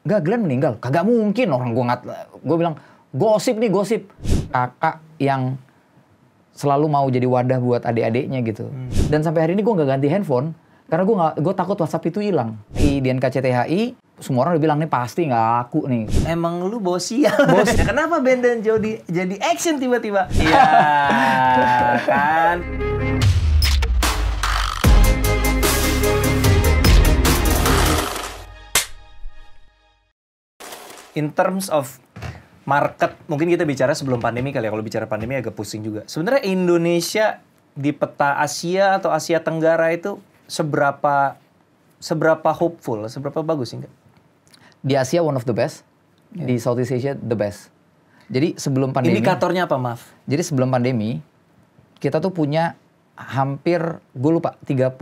Enggak, Glenn meninggal. Kagak mungkin orang gue bilang gosip nih, gosip. Kakak yang selalu mau jadi wadah buat adik-adiknya gitu. Dan sampai hari ini gue nggak ganti handphone karena gue takut WhatsApp itu hilang. Di NKCTHI semua orang udah bilang nih pasti nggak laku nih. Emang lu bawa sial. Kenapa Ben dan Jody jadi action tiba-tiba? Iya kan. In terms of market, mungkin kita bicara sebelum pandemi kali ya. Kalau bicara pandemi agak pusing juga. Sebenarnya Indonesia di peta Asia atau Asia Tenggara itu seberapa hopeful, seberapa bagus sih? Di Asia one of the best, di Southeast Asia the best. Jadi sebelum pandemi. Indikatornya apa, maaf? Jadi sebelum pandemi kita tuh punya hampir, gue lupa 36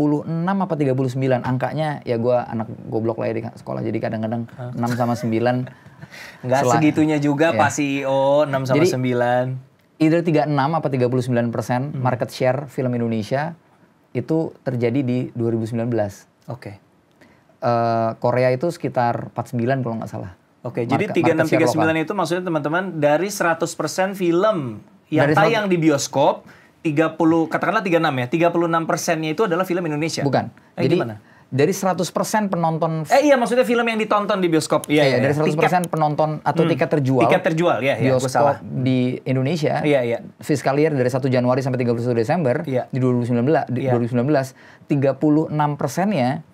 apa 39 angkanya, ya gue anak goblok lah ya di sekolah, jadi kadang-kadang 6 sama 9. Nggak segitunya juga Pak CEO, 6 sama jadi, 9. Either 36 apa 39% market share film Indonesia itu terjadi di 2019. Oke. Korea itu sekitar 49 kalau nggak salah. Oke, jadi 36-39 itu maksudnya teman-teman dari 100% film yang dari tayang di bioskop, 30, katakanlah 36 ya, 36%-nya itu adalah film Indonesia. Bukan. Jadi gimana? Dari 100% penonton. Iya, maksudnya film yang ditonton di bioskop. Iya, dari 100% tiket, penonton atau tiket terjual. Tiket terjual, ya, bioskop di Indonesia. Iya. Fiscal year dari 1 Januari sampai 31 Desember di 2019, 36%-nya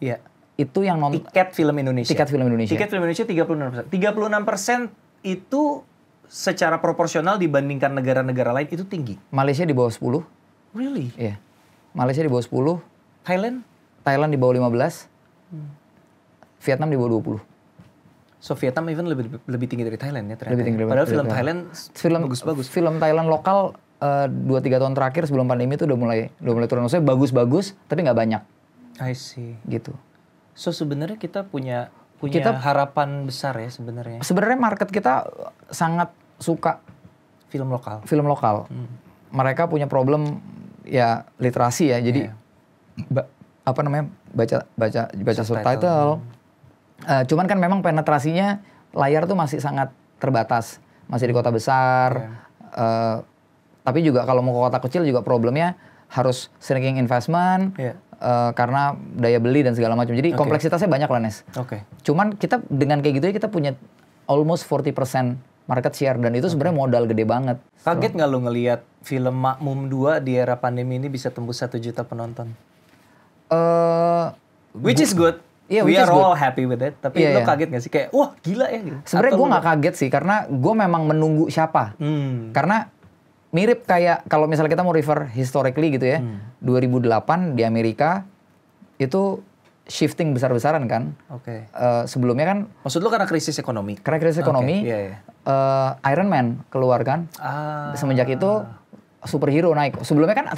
itu yang nonton tiket film Indonesia. Tiket film Indonesia. Tiket film Indonesia 36%. 36% itu secara proporsional dibandingkan negara-negara lain itu tinggi. Malaysia di bawah 10. Really? Iya. Malaysia di bawah 10. Thailand di bawah 15. Vietnam di bawah 20. So Vietnam even lebih tinggi dari Thailand ya ternyata. Lebih tinggi padahal film Thailand bagus-bagus. Film Thailand lokal 2-3 tahun terakhir sebelum pandemi itu udah mulai turun. Maksudnya bagus-bagus tapi nggak banyak. I see. Gitu. So sebenarnya kita punya harapan besar ya sebenarnya. Sebenarnya market kita sangat suka film lokal. Mereka punya problem ya literasi ya. Jadi baca subtitle. Cuman kan memang penetrasinya layar tuh masih sangat terbatas. Masih di kota besar. Tapi juga kalau mau ke kota kecil juga problemnya harus shrinking investment. Karena daya beli dan segala macam. Jadi kompleksitasnya banyak lah, Nes. Cuman kita dengan kayak gitu ya kita punya almost 40% market share. Dan itu sebenarnya modal gede banget. Kaget nggak lo ngelihat film Makmum 2 di era pandemi ini bisa tembus 1 juta penonton? Which is good. Yeah, we are all happy with it. Tapi lo kaget gak sih? Kayak, wah gila ya gitu. Sebenarnya gue gak kaget sih. Karena gue memang menunggu siapa. Karena mirip kayak, kalau misalnya kita mau refer historically gitu ya. 2008 di Amerika, itu shifting besar-besaran kan. Sebelumnya kan. Maksud lo karena krisis ekonomi? Karena krisis ekonomi. Iron Man keluar kan. Semenjak itu superhero naik. Sebelumnya kan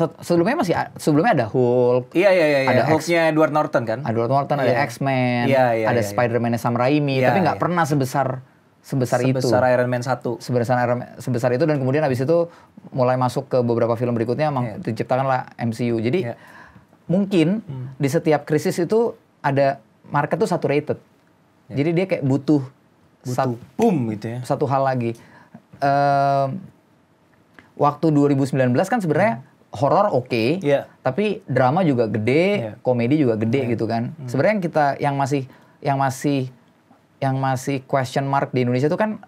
sebelumnya ada Hulk. Ada Hulk-nya Edward Norton kan? Edward Norton, ada X-Men, ada Spider-Man-nya Sam Raimi, tapi nggak pernah sebesar itu. Sebesar Iron Man 1. Sebesar itu, dan kemudian habis itu mulai masuk ke beberapa film berikutnya diciptakanlah MCU. Jadi mungkin di setiap krisis itu ada market tuh saturated. Jadi dia kayak butuh boom gitu ya. Satu hal lagi. Waktu 2019 kan sebenarnya horor tapi drama juga gede, komedi juga gede gitu kan. Sebenarnya yang masih question mark di Indonesia itu kan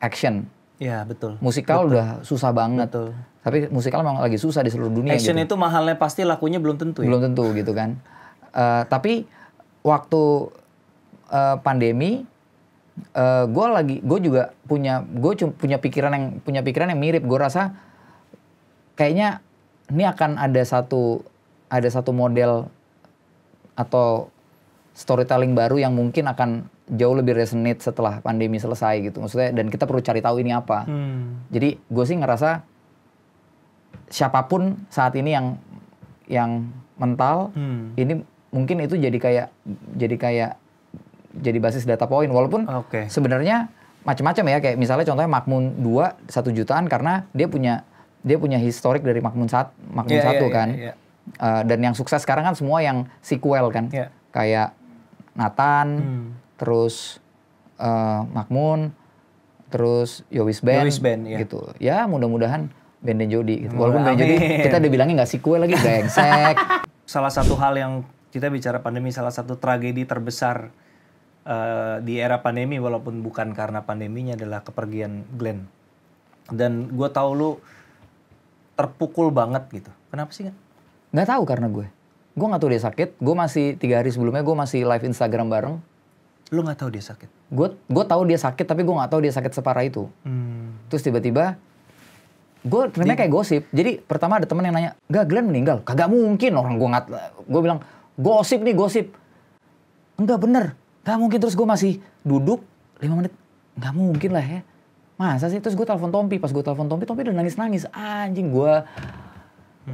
action. Iya, betul. Musikal udah susah banget. Betul. Tapi musikal memang lagi susah di seluruh dunia. Action gitu. itu mahalnya pasti, lakunya belum tentu ya. Belum tentu gitu kan. Tapi waktu pandemi gue juga punya pikiran yang mirip. Gue rasa kayaknya ini akan ada satu model atau storytelling baru yang mungkin akan jauh lebih resonate setelah pandemi selesai gitu. Maksudnya, dan kita perlu cari tahu ini apa. Jadi gue sih ngerasa siapapun saat ini yang mental, ini mungkin itu jadi basis data point. Walaupun sebenarnya macam-macam ya, kayak misalnya contohnya Makmum 2 1 jutaan karena dia punya historik dari Makmum 1 kan. Dan yang sukses sekarang kan semua yang sequel kan. Kayak Nathan, terus Makmun, terus Yowis Band, ya. gitu. Ya mudah-mudahan Ben dan Jody gitu. Walaupun Ben Jody kita udah bilangnya nggak sequel lagi, brengsek. Salah satu hal yang kita bicara pandemi, salah satu tragedi terbesar di era pandemi walaupun bukan karena pandeminya adalah kepergian Glenn. Dan gue tahu lu terpukul banget gitu. Kenapa sih kan? Nggak tahu karena gue nggak tahu dia sakit. Gue masih 3 hari sebelumnya gue masih live Instagram bareng. Lu nggak tahu dia sakit? Gue tahu dia sakit tapi gue nggak tahu dia sakit separah itu. Terus tiba-tiba gue ternyata kayak gosip. Jadi pertama ada teman yang nanya, "Enggak, Glenn meninggal." Kagak mungkin, orang gue bilang gosip nih, gosip. Enggak bener, nggak mungkin. Terus gue masih duduk 5 menit, nggak mungkin lah ya. Masa sih? Terus gue telepon Tompi. Pas gue telepon Tompi udah nangis-nangis. Anjing gue.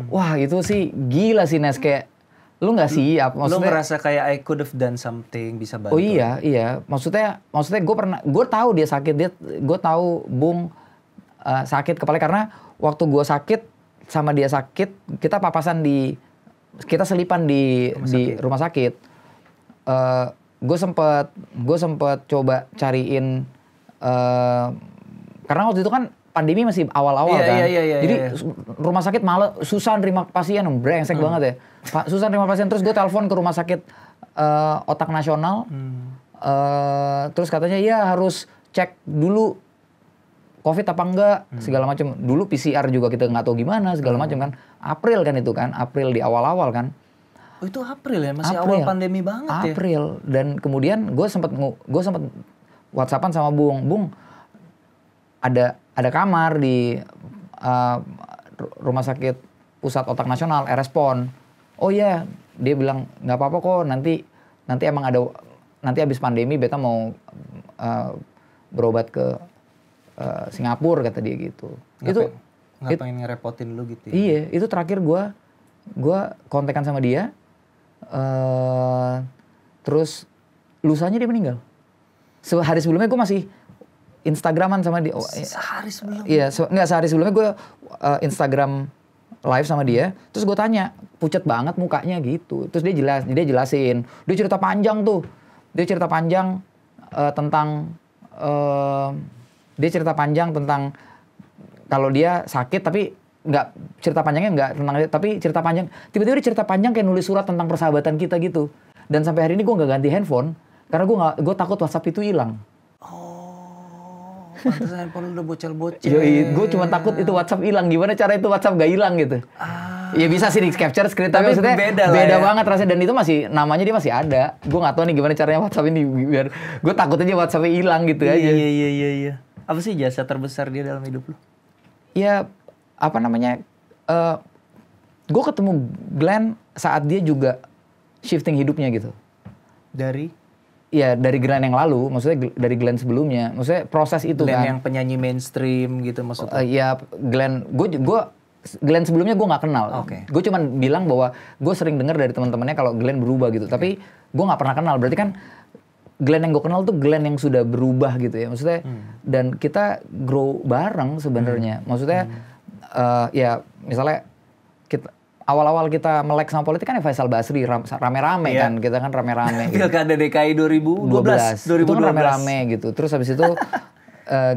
Wah itu sih gila sih Nes, kayak lu nggak siap. Maksudnya, lu ngerasa kayak I could have done something, bisa bantu. Oh iya. Maksudnya gue tahu dia sakit, gue tahu Bung sakit kepala karena waktu gue sakit sama dia sakit, kita kita selipan di rumah sakit. Gue sempet coba cariin karena waktu itu kan pandemi masih awal-awal kan. Jadi rumah sakit malah susah nerima pasien, brengsek banget ya. Susah nerima pasien. Terus gue telepon ke rumah sakit Otak Nasional. Terus katanya ya harus cek dulu COVID apa enggak, segala macam. Dulu PCR juga kita nggak tahu gimana, segala macam kan. April kan itu kan, April di awal-awal kan. Oh itu April ya, masih awal pandemi banget ya. April. Dan kemudian gue sempet WhatsAppan sama Bung, ada kamar di rumah sakit pusat Otak Nasional, respon. Oh iya, dia bilang nggak apa-apa kok, nanti emang nanti abis pandemi beta mau berobat ke Singapura, kata dia gitu. Ngapain ngerepotin lu gitu ya? Iya, itu terakhir gue kontekan sama dia, terus lusanya dia meninggal. Sehari sebelumnya gue masih Instagraman sama dia. Sehari sebelumnya? Iya, sehari sebelumnya gue Instagram live sama dia. Terus gue tanya, pucet banget mukanya gitu. Terus dia jelasin. Dia cerita panjang tuh. Tentang kalau dia sakit tapi nggak, cerita panjangnya nggak tentang, tapi cerita panjang. Tiba-tiba dia cerita panjang kayak nulis surat tentang persahabatan kita gitu. Dan sampai hari ini gue nggak ganti handphone karena gue takut WhatsApp itu hilang. Pantes handphone udah bocel-bocel. Gue cuma takut itu WhatsApp hilang. Gimana cara itu WhatsApp gak hilang gitu? Ya bisa sih di capture screen, tapi maksudnya beda banget rasanya. Dan itu masih, namanya dia masih ada. Gue gak tahu nih gimana caranya WhatsApp ini biar, gue takut aja WhatsApp-nya hilang gitu aja. Iya. Apa sih jasa terbesar dia dalam hidup lu? Ya apa namanya? Gue ketemu Glenn saat dia juga shifting hidupnya gitu. Ya dari Glenn yang lalu, maksudnya dari Glenn sebelumnya, maksudnya proses itu Glenn kan. yang penyanyi mainstream gitu maksudnya? Ya Glenn, Glenn sebelumnya gue nggak kenal. Gue cuma bilang bahwa gue sering dengar dari teman-temannya kalau Glenn berubah gitu, tapi gue nggak pernah kenal. Berarti kan Glenn yang gue kenal tuh Glenn yang sudah berubah gitu ya, maksudnya. Dan kita grow bareng sebenarnya, maksudnya ya misalnya awal-awal kita melek sama politik kan ya Faisal Basri rame-rame kan, kita kan rame-rame. Pilkada DKI 2012. Itu kan rame-rame gitu. Terus habis itu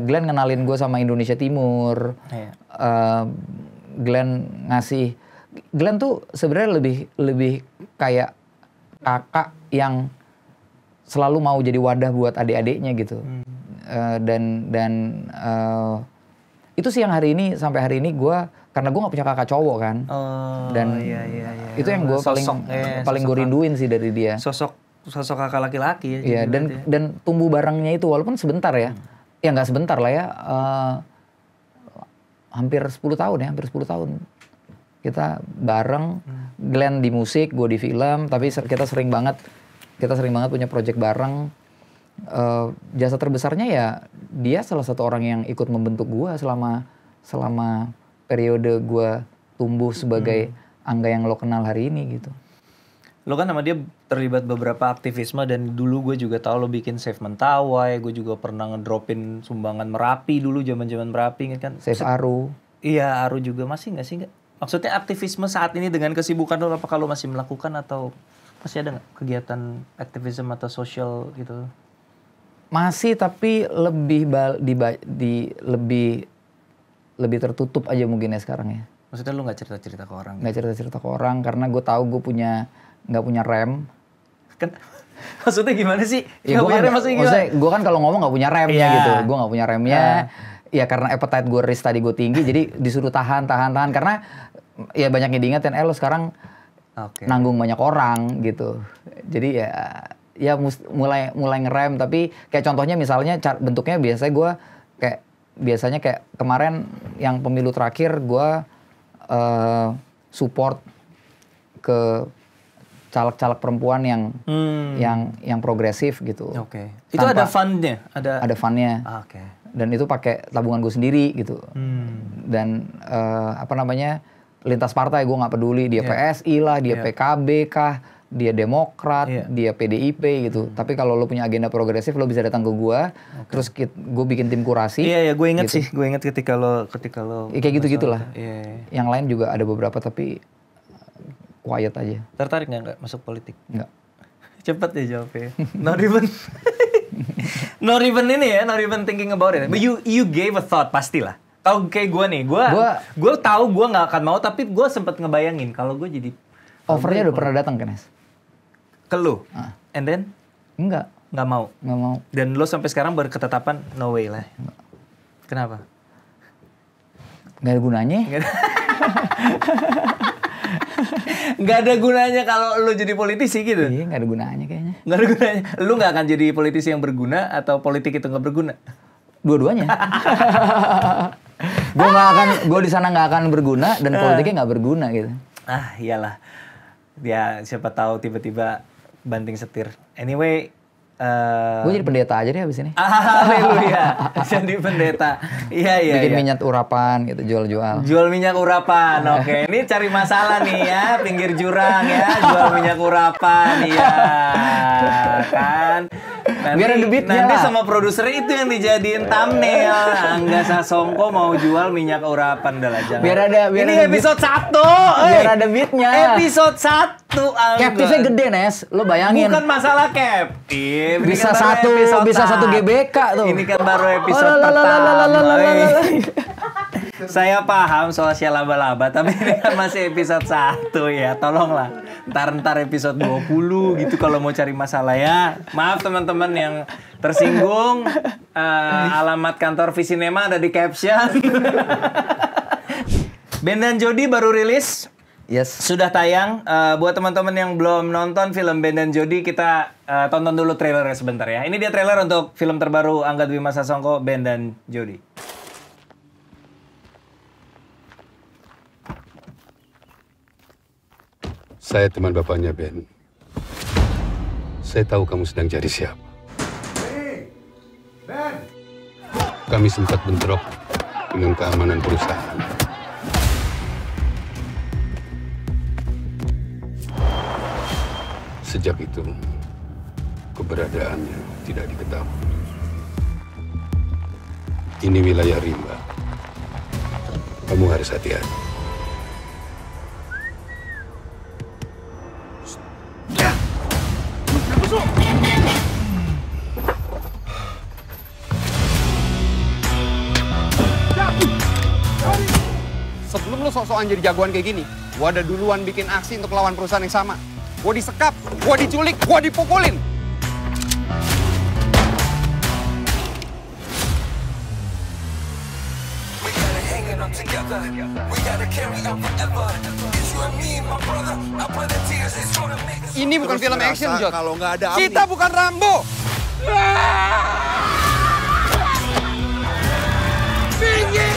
Glenn kenalin gue sama Indonesia Timur. Glenn tuh sebenarnya lebih kayak kakak yang selalu mau jadi wadah buat adik-adiknya gitu. Dan itu sih yang sampai hari ini gue, karena gue gak punya kakak cowok kan. Iya. Itu yang gue paling gue rinduin sih dari dia. Sosok kakak laki-laki ya. Iya, dan tumbuh barengnya itu walaupun sebentar ya. Ya gak sebentar lah ya. Hampir 10 tahun. Kita bareng, Glenn di musik, gue di film, tapi kita sering banget punya project bareng. Jasa terbesarnya ya dia salah satu orang yang ikut membentuk gue selama periode gue tumbuh sebagai Angga yang lo kenal hari ini gitu. Lo kan sama dia terlibat beberapa aktivisme, dan dulu gue juga tahu lo bikin Save Mentawai, gue juga pernah ngedropin sumbangan Merapi dulu, zaman-zaman Merapi kan. Save Aru. Iya, Aru juga masih nggak sih? Maksudnya aktivisme saat ini dengan kesibukan lo, apakah lo masih melakukan atau masih ada nggak kegiatan aktivisme atau sosial gitu? Masih, tapi lebih tertutup aja mungkin ya sekarang ya. Maksudnya lu nggak cerita-cerita ke orang? Nggak cerita-cerita ke orang karena gue tahu gue nggak punya rem. Kan, maksudnya gimana sih? Ya, maksudnya gue kan kalau ngomong nggak punya remnya gitu. Gue nggak punya remnya. Ya karena appetite gue risk tadi gue tinggi, jadi disuruh tahan. Karena ya banyak yang diingetin, lo sekarang nanggung banyak orang gitu. Jadi ya mulai ngerem. Tapi kayak contohnya misalnya bentuknya biasanya kayak kemarin yang pemilu terakhir gue support ke caleg-caleg perempuan yang progresif gitu. Oke. Itu ada fundnya? Ada fundnya. Oke. Dan itu pakai tabungan gue sendiri gitu. Dan lintas partai gue nggak peduli, dia PSI lah, dia PKB kah, dia Demokrat, dia PDIP gitu. Tapi kalau lo punya agenda progresif, lo bisa datang ke gue, terus gue bikin tim kurasi. Iya, gue inget gitu. Gue inget ketika lo. Kayak gitu-gitulah. Yang lain juga ada beberapa tapi quiet aja. Tertarik nggak masuk politik? Nggak. Cepet ya jawabnya. Not even thinking about it. But you gave a thought pastilah. Kalau kayak gue nih, gue tahu gue nggak akan mau, tapi gue sempet ngebayangin kalau gue jadi. Offernya udah pernah datang kan, Nes? Ke lu? And then? Nggak mau. Dan lo sampai sekarang berketetapan no way lah. Enggak. Kenapa? Nggak ada gunanya. Nggak ada gunanya kalau lo jadi politisi gitu? Iya, nggak ada gunanya kayaknya. Nggak ada gunanya? Lo nggak akan jadi politisi yang berguna atau politik itu nggak berguna? Dua-duanya. Gue di sana nggak akan berguna dan politiknya nggak berguna gitu. Iyalah. Ya siapa tahu tiba-tiba banting setir. Anyway, gue jadi pendeta aja deh abis ini. Haleluya. Jadi pendeta. Iya. Bikin minyak urapan gitu, jual-jual. Jual minyak urapan. Oke, ini cari masalah nih ya, pinggir jurang ya, jual minyak urapan. Iya. Kan. Biar ada duitnya. Nanti sama produser itu yang dijadiin thumbnail. Angga Sasongko mau jual minyak urapan, udah lah jangan. Ini episode 1. Biar ada beatnya. Episode 1. Captive-nya gede, Nes. Lo bayangin. Bukan masalah captive. Bisa satu GBK tuh. Ini kan baru episode pertama. Saya paham soal laba-laba, tapi ini kan masih episode 1 ya. Tolonglah. Ntar episode 20 gitu kalau mau cari masalah ya. Maaf teman-teman yang tersinggung. Alamat kantor Visinema ada di caption. Ben dan Jody baru rilis. Yes. Sudah tayang. Buat teman-teman yang belum nonton film Ben dan Jody, kita tonton dulu trailernya sebentar ya. Ini dia trailer untuk film terbaru Angga Dwi Mas Sasongko, Ben dan Jody. Saya teman bapaknya Ben. Saya tahu kamu sedang cari siapa. Hey, Ben! Kami sempat bentrok dengan keamanan perusahaan. Sejak itu, keberadaannya tidak diketahui. Ini wilayah rimba. Kamu harus hati-hati. Sebelum lo sok-sokan jadi jagoan kayak gini, gua ada duluan bikin aksi untuk lawan perusahaan yang sama. Gua disekap, gua diculik, gua dipukulin. Ini bukan film action, Jod. Kalau nggak ada Kita bukan Rambo. Pinggir!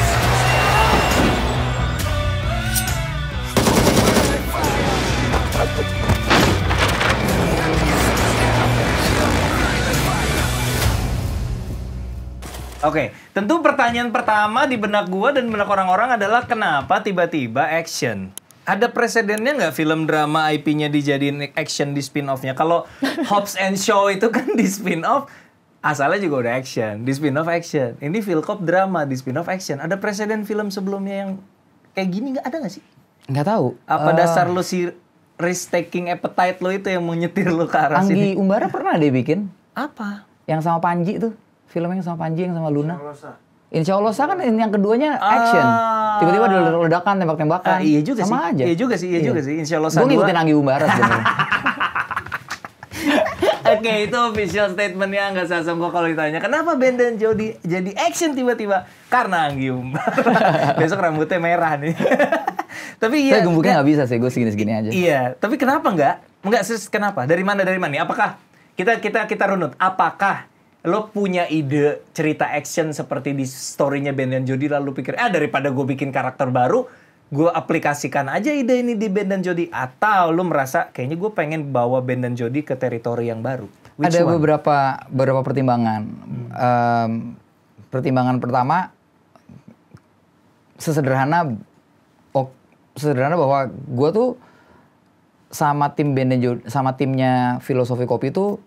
Oke, tentu pertanyaan pertama di benak gua dan benak orang-orang adalah kenapa tiba-tiba action? Ada presidennya nggak film drama IP-nya dijadiin action di spin-off-nya? Kalau Hobbs and Shaw itu kan di spin-off, asalnya juga udah action, di spin-off action. Ini Philcop drama, di spin-off action. Ada presiden film sebelumnya yang kayak gini nggak ada nggak sih? Nggak tahu. Apa dasar lo si risk-taking appetite lo itu yang menyetir lo ke arah sini? Anggi Umbara pernah dia bikin. Apa? Yang sama Panji tuh, filmnya yang sama Panji, yang sama Luna. Insya Allah kan yang keduanya action. Tiba-tiba ada ledakan, tembak-tembakan. Iya juga sama sih. aja. Iya juga sih. Insya Allah. Gue ngikutin Anggi Umbara sebenarnya. Oke, itu official statementnya nggak usah songkok kalau ditanya. Kenapa Ben dan Jody jadi action tiba-tiba? Karena Anggi Umbara. Besok rambutnya merah nih. Tapi iya. Saya gembuknya nggak bisa sih, gue segini-segini aja. Iya, tapi kenapa nggak? Kenapa? Dari mana nih? Apakah kita runut? Apakah lo punya ide cerita action seperti di story-nya Ben dan Jody lalu pikir, daripada gue bikin karakter baru, gue aplikasikan aja ide ini di Ben dan Jody, atau lo merasa kayaknya gue pengen bawa Ben dan Jody ke teritori yang baru? Ada beberapa pertimbangan. Pertimbangan pertama sederhana bahwa gue tuh sama tim Ben dan Jody, sama timnya Filosofi Kopi tuh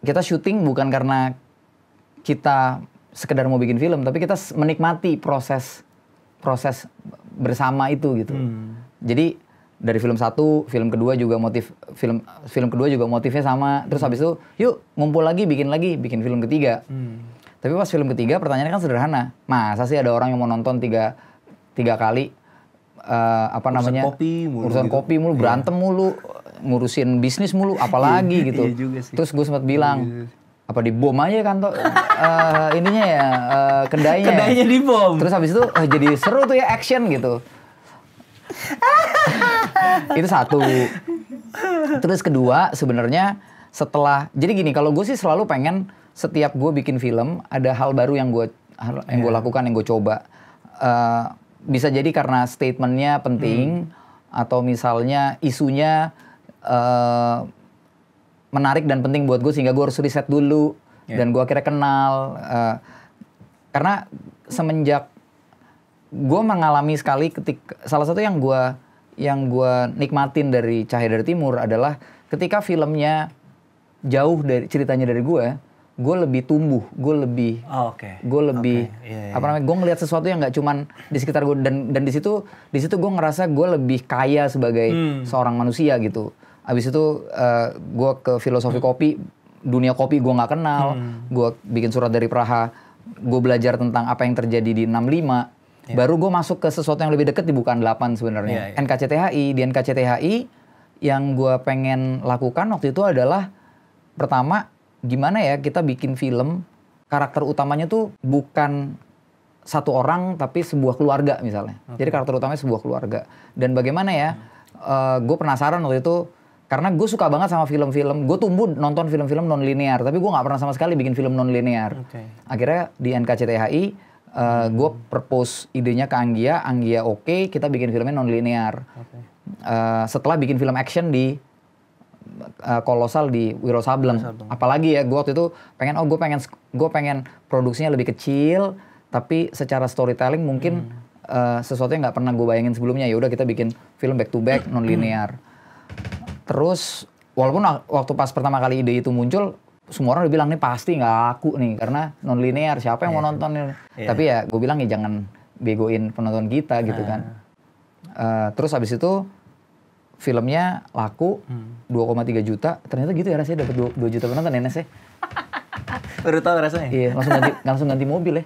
kita syuting bukan karena kita sekedar mau bikin film, tapi kita menikmati proses bersama itu gitu. Jadi dari film 1, film kedua juga motifnya sama. Terus habis itu yuk ngumpul lagi bikin film ketiga. Tapi pas film ketiga pertanyaannya kan sederhana. Masa sih ada orang yang mau nonton tiga kali urusan kopi mulu, berantem mulu, ngurusin bisnis mulu, apalagi gitu. Iya juga sih. Terus gue sempat bilang, apa dibom aja kan tuh ininya ya, kedainya dibom. Terus habis itu jadi seru tuh ya, action gitu. Itu satu. Terus kedua sebenarnya jadi gini, kalau gue sih selalu pengen setiap gue bikin film ada hal baru yang gue lakukan, yang gue coba. Bisa jadi karena statementnya penting, atau misalnya isunya menarik dan penting buat gue sehingga gue harus riset dulu dan gue akhirnya kenal. Karena semenjak gue mengalami sekali salah satu yang gue nikmatin dari Cahaya Dari Timur adalah ketika filmnya jauh dari ceritanya dari gue lebih tumbuh, gue lebih gue ngelihat sesuatu yang nggak cuman di sekitar gue, dan di situ gue ngerasa gue lebih kaya sebagai seorang manusia gitu. Abis itu gue ke Filosofi Kopi, dunia kopi gue nggak kenal, gue bikin Surat Dari Praha, gue belajar tentang apa yang terjadi di 65, baru gue masuk ke sesuatu yang lebih dekat di Bukaan 8 sebenarnya. NKCTHI, di NKCTHI yang gue pengen lakukan waktu itu adalah pertama, gimana ya kita bikin film karakter utamanya tuh bukan satu orang tapi sebuah keluarga misalnya. Jadi karakter utamanya sebuah keluarga. Dan bagaimana ya, gue penasaran waktu itu karena gue suka banget sama film-film. Gue tumbuh nonton film-film non-linear, tapi gue nggak pernah sama sekali bikin film non-linear. Akhirnya di NKCTHI gue propose idenya ke Anggia oke, kita bikin filmnya non-linear. Setelah bikin film action di kolosal di Wiro Sableng. Apalagi ya, gue waktu itu gue pengen produksinya lebih kecil, tapi secara storytelling mungkin sesuatu yang nggak pernah gue bayangin sebelumnya. Ya udah kita bikin film back to back non linear. Terus walaupun waktu pas pertama kali ide itu muncul, semua orang udah bilang nih pasti nggak laku nih karena non linear, siapa yang mau nonton ini? Tapi ya gue bilang ya jangan begoin penonton kita gitu kan. Terus habis itu filmnya laku 2,3 juta. Ternyata gitu ya rasanya dapat 2 juta penonton ya Nes ya. Baru tahu rasanya. Iya, langsung ganti mobil ya.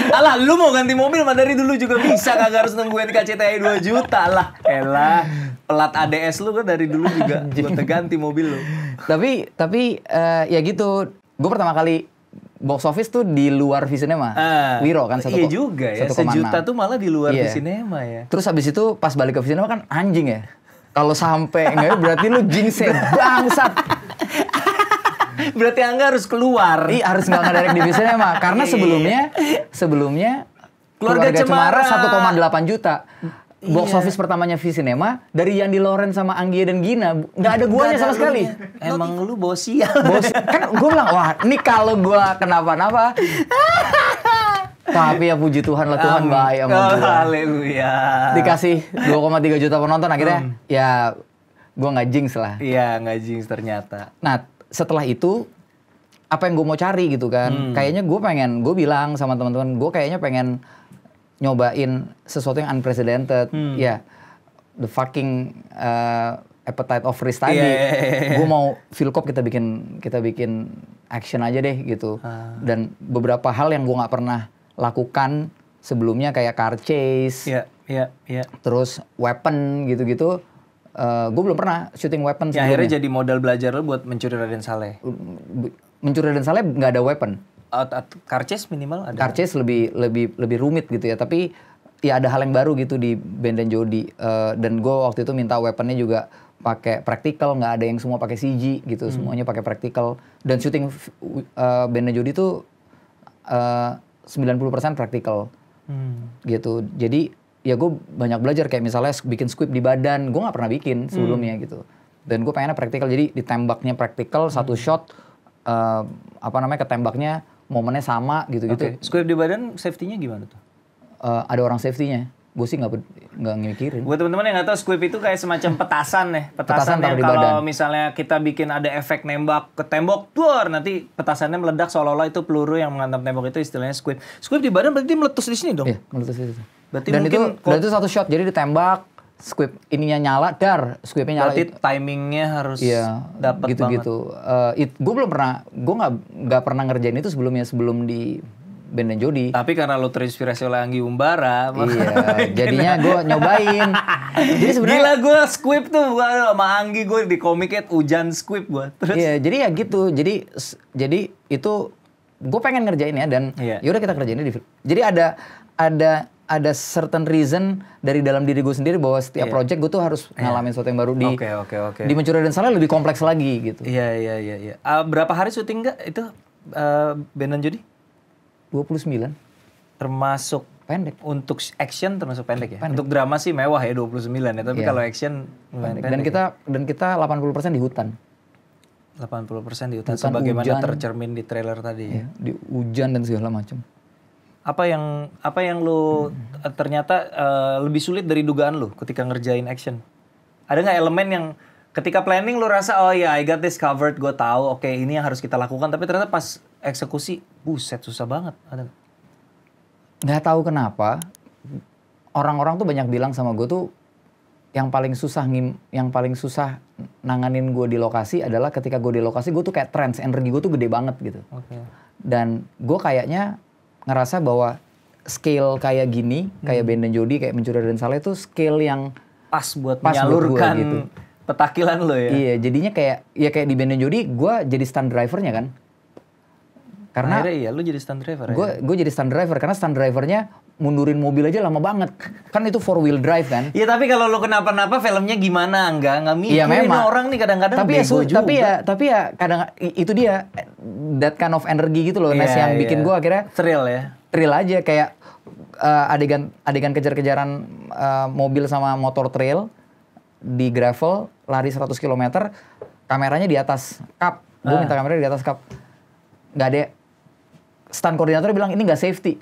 Alah, lu mau ganti mobil mah dari dulu juga bisa, kagak harus nungguin KCTI 2 juta lah. Elah, pelat ADS lu kan dari dulu juga buat ganti mobil lu. Tapi ya gitu. Gue pertama kali box office tuh di luar Visinema. Wiro kan 1,6. Iya juga ya, 1 juta tuh malah di luar Visinema ya. Terus habis itu pas balik ke Visinema kan anjing ya. Kalau sampai enggak berarti lu jinx bangsat. Berarti Angga harus keluar. Iya, harus nggak ngedirect di Visinema karena sebelumnya Keluarga Cemara 1,8 juta. Box office pertamanya Visinema dari Yandi Loren sama Anggia dan Gina nggak ada guanya sama sekali. Emang lu bawa sial. Kan gue bilang wah ini kalau gue kenapa-napa. Tapi ya puji Tuhan lah, Tuhan baik sama gue. Haleluya. Dikasih 2,3 juta penonton akhirnya ya gue nggak jinx lah. Iya nggak jinx ternyata. Nah setelah itu apa yang gue mau cari gitu kan? Kayaknya gue bilang sama teman-teman gue kayaknya pengen nyobain sesuatu yang unprecedented. Ya, the fucking appetite of risk tadi. Gue mau feel cop kita bikin action aja deh gitu. Dan beberapa hal yang gue nggak pernah lakukan sebelumnya kayak car chase, terus weapon gitu-gitu. Gue belum pernah shooting weapon sebelumnya. Akhirnya jadi modal belajar lo buat mencuri Raden Saleh. Mencuri Raden Saleh nggak ada weapon. Car chase minimal ada. Car chase lebih rumit gitu ya. Tapi ya ada hal yang baru gitu di Ben dan Jody. Dan gue waktu itu minta weaponnya juga pakai practical, nggak ada yang semua pakai CG gitu. Semuanya pakai practical. Dan shooting Ben dan Jody itu 90% practical gitu. Jadi ya gue banyak belajar kayak misalnya bikin squib di badan, gue nggak pernah bikin sebelumnya gitu. Dan gue pengennya practical, jadi ditembaknya practical, satu shot ketembaknya momennya sama gitu-gitu. Squib di badan safety-nya gimana tuh? Ada orang safety-nya. Gue sih nggak mikirin. Buat teman-teman yang nggak tahu, squib itu kayak semacam petasan ya. Petasan yang kalau misalnya kita bikin ada efek nembak ke tembok, nanti petasannya meledak seolah-olah itu peluru yang menghantam tembok, itu istilahnya squib. Squib di badan berarti meletus di sini dong? Iya, meletus di situ. Berarti dan mungkin itu satu shot, jadi ditembak, squib ininya nyala, squibnya nyala. Berarti timingnya harus dapat gitu-gitu. Gue belum pernah, gue nggak pernah ngerjain itu sebelum di Ben dan Jody. Tapi karena lo terinspirasi oleh Anggi Umbara, iya, jadinya gue nyobain. Jadi sebenarnya gila, gue squib tuh sama Anggi, gue di komiknya hujan squib gue. Iya, jadi ya gitu. Jadi itu gue pengen ngerjain ya, dan yaudah kita kerjainnya jadi ada certain reason dari dalam diri gue sendiri bahwa setiap project gue tuh harus ngalamin sesuatu yang baru. Di Mencuri Raden Saleh lebih kompleks lagi gitu. Iya. Berapa hari syuting nggak itu Ben dan Jody? 29. Termasuk pendek. Untuk action termasuk pendek ya? Pendek. Untuk drama sih mewah ya 29 ya, tapi kalau action pendek. Dan kita 80% di hutan. 80% di hutan sebagaimana hujan, tercermin di trailer tadi. Iya, di hujan dan segala macam. Apa yang lu ternyata lebih sulit dari dugaan lu ketika ngerjain action? Ada nggak elemen yang ketika planning lu rasa oh ya I got this covered, gue tahu oke, ini yang harus kita lakukan, tapi ternyata pas eksekusi buset susah banget? Ada nggak tahu kenapa orang-orang tuh banyak bilang sama gue tuh yang paling susah nanganin gue di lokasi adalah ketika gue di lokasi gue tuh kayak trance, energi gue tuh gede banget gitu. Dan gue kayaknya ngerasa bahwa scale kayak gini, kayak Ben dan Jody, kayak Mencuri Raden Saleh itu scale yang pas buat menyalurkan gitu. Petakilan lo ya. Iya, jadinya kayak di Ben dan Jody gue jadi stunt drivernya kan. Karena akhirnya iya, lu jadi stunt driver. Gue jadi stunt driver karena stunt drivernya mundurin mobil aja lama banget. Kan itu 4-wheel drive kan. Iya, tapi kalau lu kenapa-napa filmnya gimana? Nggak mikirin orang nih kadang-kadang bego juga. Tapi ya kadang itu dia that kind of energy gitu loh, Nes, yang bikin gue akhirnya thrill aja kayak adegan kejar-kejaran mobil sama motor trail di gravel lari 100 km, kameranya di atas kap. Gue minta kameranya di atas kap. Nggak ada. Stunt koordinator bilang ini nggak safety.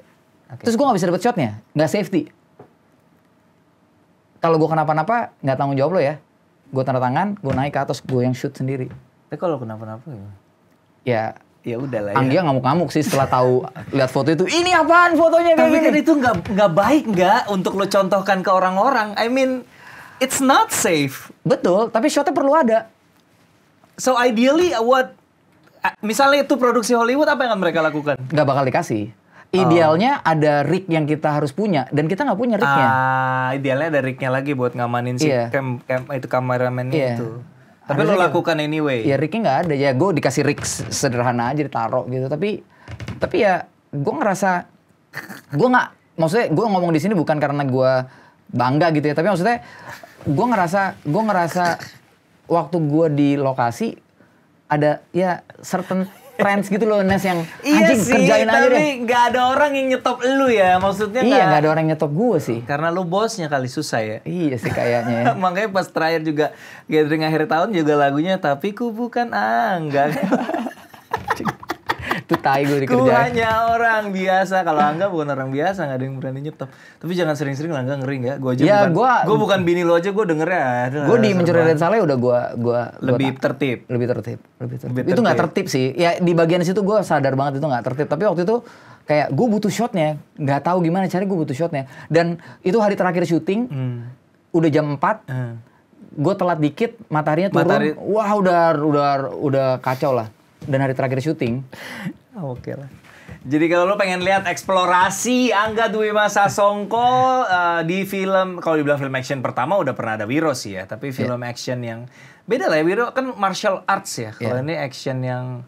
Terus gue nggak bisa dapet shotnya, nggak safety. Kalau gue kenapa-napa nggak tanggung jawab lo ya. Gue tanda tangan, gue naik ke atas, gue yang shoot sendiri. Tapi kalau kenapa-napa ya udah lah ya. Anggia ngamuk-ngamuk sih setelah tahu lihat foto itu. Ini apaan fotonya kayak gini? Tapi kan itu nggak baik nggak untuk lo contohkan ke orang-orang. I mean, it's not safe. Betul, tapi shotnya perlu ada. So ideally misalnya itu produksi Hollywood, apa yang akan mereka lakukan? Nggak bakal dikasih. Idealnya ada rig yang kita harus punya, dan kita nggak punya rignya. Idealnya ada rignya lagi buat ngamanin si itu kameramennya itu. Tapi lo lakukan anyway. Ya rignya nggak ada, ya gue dikasih rig sederhana aja ditaruh gitu. Tapi ya gue ngerasa maksudnya gue ngomong di sini bukan karena gue bangga gitu ya, tapi maksudnya gue ngerasa waktu gue di lokasi ada ya certain trends gitu loh, Nes, yang anjing kerjain aja deh. Tapi nggak ada orang yang nyetop lu ya, maksudnya nggak ada orang yang nyetop gue sih. Karena lu bosnya kali, susah ya. Iya sih kayaknya. Makanya pas terakhir juga gathering akhir tahun juga lagunya tapi ku bukan Angga. Itu tai gue dikerjain. Ku hanya orang biasa. Kalau Angga bukan orang biasa, nggak ada yang berani nyetop. Tapi jangan sering-sering lah, Angga ngeri nggak? Gue bukan bini lo aja, gue denger ya. Gue di Mencuri Raden Saleh udah gue lebih tertib. Itu nggak tertib sih. Ya di bagian situ gue sadar banget itu nggak tertib. Tapi waktu itu kayak gue butuh shotnya, nggak tahu gimana caranya gue butuh shotnya. Dan itu hari terakhir syuting, udah jam 4. gue telat dikit, mataharinya turun, wah udah kacau lah. Dan hari terakhir syuting. Oke lah. Jadi kalau lo pengen lihat eksplorasi Angga Dwi Masa Songko di film, kalau dibilang film action pertama udah pernah ada Wiro sih ya, tapi film action yang beda lah ya. Wiro kan martial arts ya, kalau ini action yang...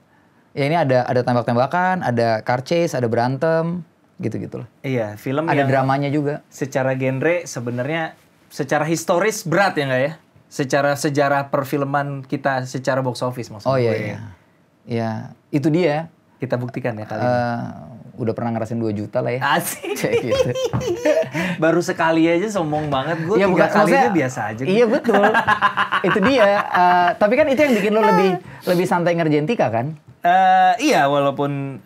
Ya ini ada tembak-tembakan, ada car chase, ada berantem, gitu-gitu lah. Iya, film ada yang dramanya juga. Secara genre sebenarnya secara historis berat ya nggak ya? Secara sejarah perfilman kita secara box office maksudnya. Oh iya. Ya, itu dia. Kita buktikan ya kali ini. Udah pernah ngerasain 2 juta lah ya. Asik. Gitu. Baru sekali aja sombong banget. Gue ya, 3 kali aja biasa aja. Iya betul. Itu dia. Tapi kan itu yang bikin lo lebih santai ngerjain Tika kan? Iya, walaupun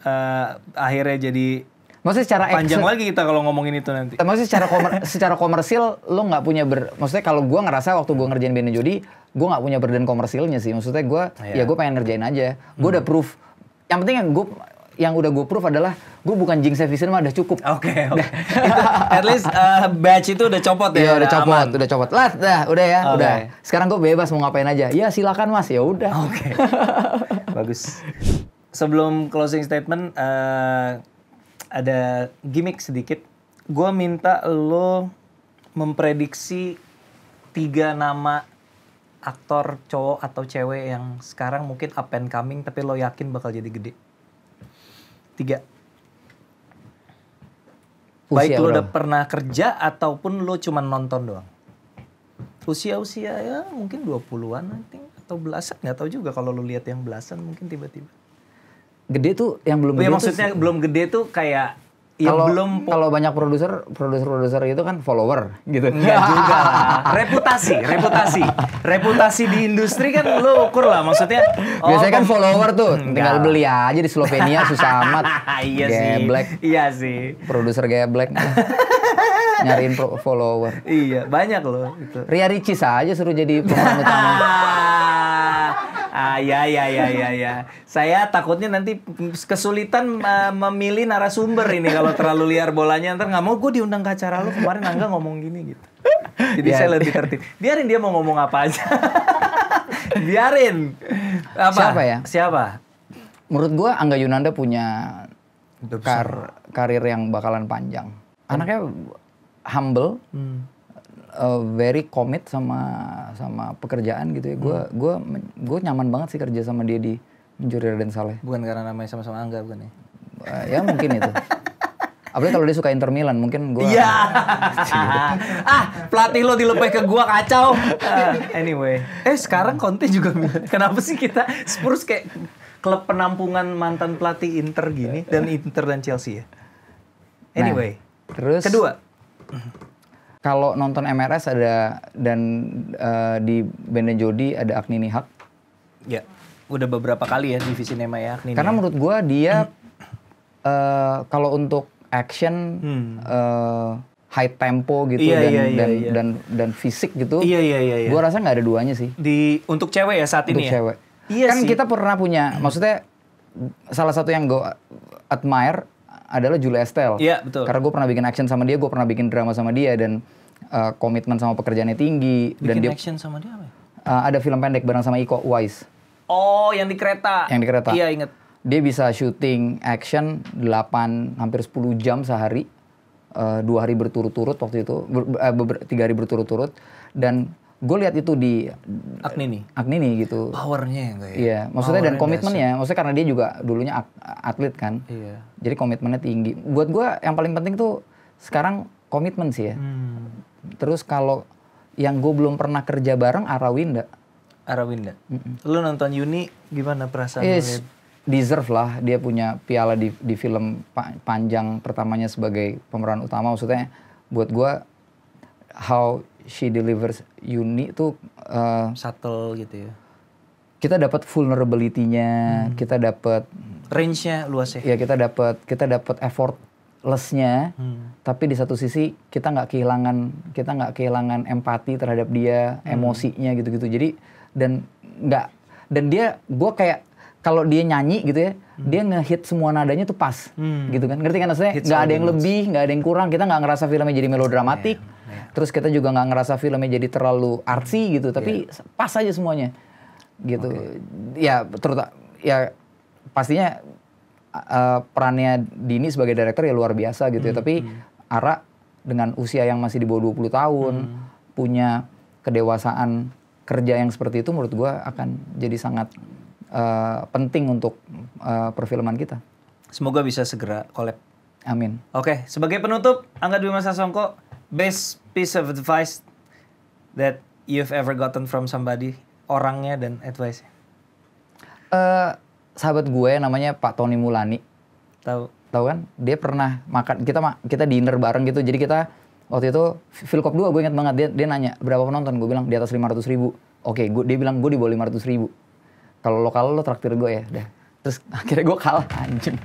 akhirnya jadi maksudnya secara panjang lagi kita kalau ngomongin itu nanti. Maksudnya secara komersil lo nggak punya maksudnya kalau gue ngerasa waktu gue ngerjain Ben dan Jody, gue nggak punya burden komersilnya sih. Maksudnya gue ya gue pengen ngerjain aja. Gue udah proof. Yang penting yang udah gue proof adalah gue bukan Jinx Vision mah udah cukup. Oke. At least batch itu udah copot ya. Iya udah copot. Lah, udah ya, udah. Sekarang gue bebas mau ngapain aja. Ya silakan Mas, ya udah. Oke. Bagus. Sebelum closing statement ada gimmick sedikit. Gue minta lo memprediksi 3 nama aktor cowok atau cewek yang sekarang mungkin up and coming tapi lo yakin bakal jadi gede. 3. Baik lo udah pernah kerja ataupun lo cuma nonton doang. Usia ya mungkin 20-an nanti atau belasan, nggak tahu juga kalau lo lihat yang belasan mungkin tiba-tiba. Gede tuh yang belum gede. Maksudnya belum gede tuh kayak kalau banyak produser itu kan follower gitu. Enggak juga lah. Reputasi di industri kan lo ukur lah maksudnya. Biasanya kan follower tuh tinggal beli aja di Slovenia susah amat. Iya geblek. Iya sih. Produser geblek. Nyariin follower. Iya, banyak loh itu. Ria Ricis aja suruh jadi pemeran utama. Ya. Saya takutnya nanti kesulitan memilih narasumber ini kalau terlalu liar bolanya. Ntar nggak mau gue diundang ke acara lu kemarin Angga ngomong gini gitu. Jadi saya lebih tertib. Biarin dia mau ngomong apa aja. Biarin. Apa? Siapa ya? Siapa? Menurut gue Angga Yunanda punya karir yang bakalan panjang. Anaknya humble. Very commit sama pekerjaan gitu ya. Gue nyaman banget sih kerja sama dia di Mencuri Raden Saleh. Bukan karena namanya sama-sama Angga bukan ya? Ya mungkin itu. Apalagi kalau dia suka Inter Milan mungkin gue. Iya. Pelatih lo dilepeh ke gue kacau. Anyway, sekarang Conte juga Milan. Kenapa sih kita Spurs kayak klub penampungan mantan pelatih Inter gini dan Chelsea ya? Anyway, terus kedua. Kalau nonton MRS ada dan di Ben dan Jody ada Agni Nihak. Ya, udah beberapa kali ya divisi Nema ya Agni. Karena menurut gue dia kalau untuk action high tempo gitu dan fisik gitu. Iya. Gue rasa nggak ada duanya sih. Untuk cewek ya saat ini ya. Cewek. Iya kan sih. kita pernah punya, maksudnya salah satu yang gue admire adalah Julia Estelle. Iya, betul. Karena gue pernah bikin action sama dia, gue pernah bikin drama sama dia, dan komitmen sama pekerjaannya tinggi. Bikin dan dia action sama dia apa? Ada film pendek bareng sama Iko Uwais. Oh, yang di kereta. Yang di kereta. Iya, inget. Dia bisa syuting action 8 hampir 10 jam sehari. 2 hari berturut-turut waktu itu, 3 hari berturut-turut. Dan gue lihat itu di Agnini gitu. Powernya ya enggak ya? Iya, maksudnya dan komitmennya. Maksudnya karena dia juga dulunya atlet kan. Iya. Jadi komitmennya tinggi. Buat gue yang paling penting tuh sekarang komitmen sih ya. Terus kalau yang gue belum pernah kerja bareng Arawinda. Lu nonton Yuni gimana perasaan Yes, deserve lah. Dia punya piala di film panjang pertamanya sebagai pemeran utama. Maksudnya buat gue how she delivers Yuni tuh subtle gitu ya. Kita dapat vulnerability-nya, kita dapat range-nya luas ya. Ya kita dapat effortless-nya, tapi di satu sisi kita nggak kehilangan empati terhadap dia, emosinya gitu-gitu. Jadi dan gue kayak kalau dia nyanyi gitu ya, dia ngehit semua nadanya tuh pas, gitu kan? Ngerti kan maksudnya? Nggak ada yang lebih, nggak ada yang kurang. Kita nggak ngerasa filmnya jadi melodramatik. Terus kita juga nggak ngerasa filmnya jadi terlalu artsy gitu, tapi pas aja semuanya gitu. Ya ya pastinya perannya Dini sebagai director ya luar biasa gitu ya, tapi Ara dengan usia yang masih di bawah 20 tahun punya kedewasaan kerja yang seperti itu, menurut gue akan jadi sangat penting untuk perfilman kita. Semoga bisa segera collab. Amin. Oke, sebagai penutup, Angga Dwi Mas Sasongko, best piece of advice that you've ever gotten from somebody, orangnya dan advice-nya. Sahabat gue namanya Pak Tony Mulani. Tahu kan? Dia pernah makan, kita dinner bareng gitu. Jadi kita waktu itu Filkop 2, gue ingat banget, dia nanya berapa penonton, gue bilang di atas 500 ribu. Oke, dia bilang gue di bawah 500 ribu. Kalau lo kalah lo traktir gue ya. Dah. Terus akhirnya gue kalah, anjing.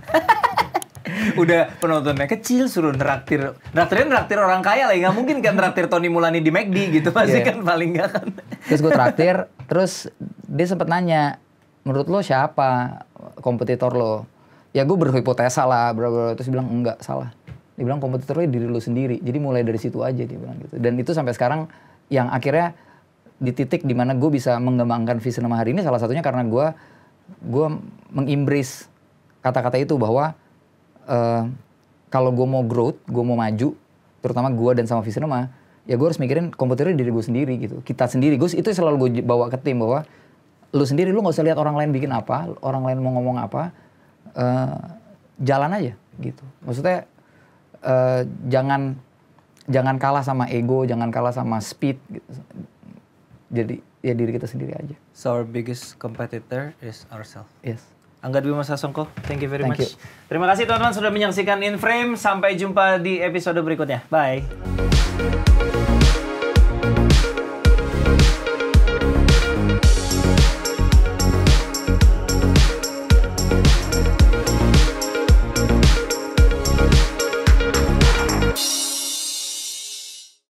Udah penontonnya kecil suruh nraktir orang kaya lah, nggak mungkin kan nraktir Tony Mulani di McD gitu pasti kan paling nggak kan. Terus gue traktir, terus dia sempet nanya, menurut lo siapa kompetitor lo? Ya gue berhipotesa lah, terus bilang enggak, salah. Dia bilang kompetitornya diri lo sendiri, jadi mulai dari situ aja dia bilang gitu. Dan itu sampai sekarang yang akhirnya di titik dimana gue bisa mengembangkan Visinema hari ini salah satunya karena gue mengimbris kata-kata itu bahwa kalau gue mau growth, gue mau maju, terutama gue dan sama Visinema, ya gue harus mikirin kompetitornya diri gue sendiri gitu. Kita sendiri, itu selalu gue bawa ke tim bahwa lu sendiri, lu gak usah lihat orang lain bikin apa, orang lain mau ngomong apa, jalan aja gitu. Maksudnya jangan kalah sama ego, jangan kalah sama speed gitu. Jadi ya diri kita sendiri aja. So our biggest competitor is ourselves. Yes. Angga Dwi Mas Sasongko, thank you very Thank much. you. Terima kasih teman-teman sudah menyaksikan In Frame. Sampai jumpa di episode berikutnya. Bye.